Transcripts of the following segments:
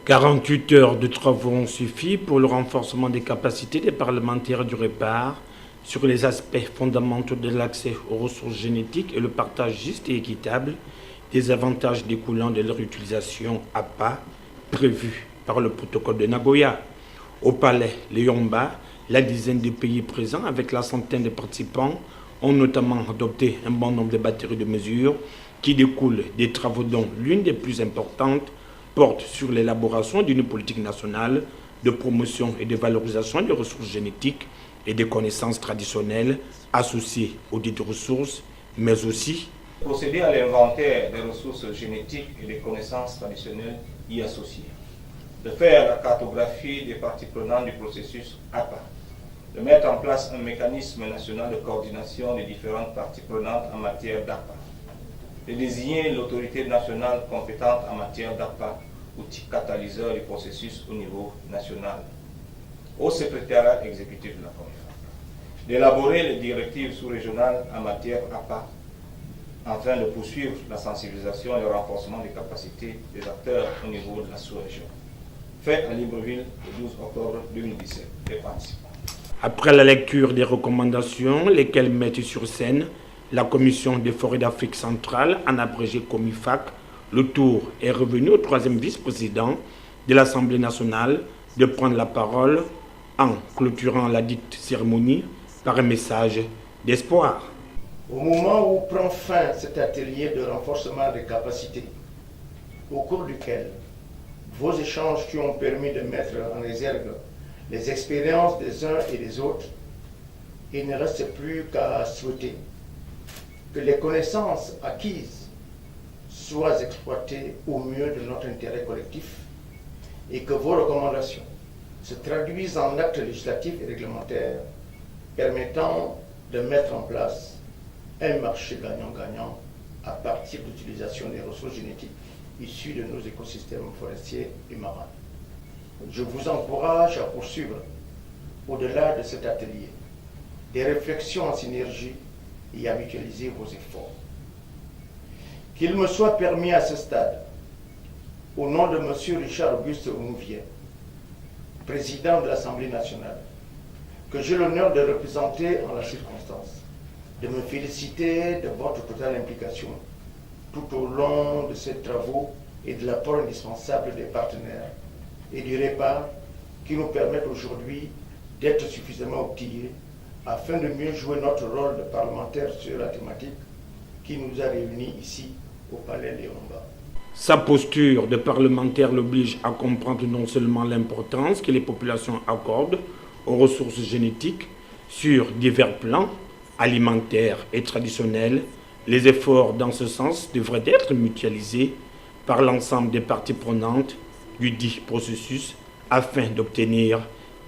48 heures de travaux ont suffi pour le renforcement des capacités des parlementaires du REPAR sur les aspects fondamentaux de l'accès aux ressources génétiques et le partage juste et équitable des avantages découlant de leur utilisation à pas prévus par le protocole de Nagoya. Au palais Léomba, la dizaine de pays présents avec la centaine de participants ont notamment adopté un bon nombre de batteries de mesures qui découlent des travaux dont l'une des plus importantes porte sur l'élaboration d'une politique nationale de promotion et de valorisation des ressources génétiques et des connaissances traditionnelles associées aux dites ressources, mais aussi procéder à l'inventaire des ressources génétiques et des connaissances traditionnelles y associées, de faire la cartographie des parties prenantes du processus APA, de mettre en place un mécanisme national de coordination des différentes parties prenantes en matière d'APA, de désigner l'autorité nationale compétente en matière d'APA, outil catalyseur du processus au niveau national, au secrétariat exécutif de la CONIFAC, d'élaborer les directives sous-régionales en matière APA, afin de poursuivre la sensibilisation et le renforcement des capacités des acteurs au niveau de la sous-région. Fait à Libreville le 12 octobre 2017. Les participants. Après la lecture des recommandations, lesquelles mettent sur scène la Commission des forêts d'Afrique centrale, en abrégé COMIFAC, le tour est revenu au troisième vice-président de l'Assemblée nationale de prendre la parole en clôturant la dite cérémonie par un message d'espoir. Au moment où prend fin cet atelier de renforcement des capacités, au cours duquel vos échanges qui ont permis de mettre en réserve les expériences des uns et des autres, il ne reste plus qu'à souhaiter que les connaissances acquises soient exploitées au mieux de notre intérêt collectif et que vos recommandations se traduisent en actes législatifs et réglementaires permettant de mettre en place un marché gagnant-gagnant à partir de l'utilisation des ressources génétiques issues de nos écosystèmes forestiers et marins. Je vous encourage à poursuivre, au-delà de cet atelier, des réflexions en synergie et à mutualiser vos efforts. Qu'il me soit permis à ce stade, au nom de M. Richard Auguste Ounouvier, président de l'Assemblée nationale, que j'ai l'honneur de représenter en la circonstance, de me féliciter de votre totale implication tout au long de ces travaux et de l'apport indispensable des partenaires et du REPAR qui nous permettent aujourd'hui d'être suffisamment outillés afin de mieux jouer notre rôle de parlementaire sur la thématique qui nous a réunis ici au Palais Léomba. Sa posture de parlementaire l'oblige à comprendre non seulement l'importance que les populations accordent aux ressources génétiques sur divers plans, alimentaires et traditionnels, les efforts dans ce sens devraient être mutualisés par l'ensemble des parties prenantes du dit processus afin d'obtenir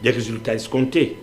des résultats escomptés.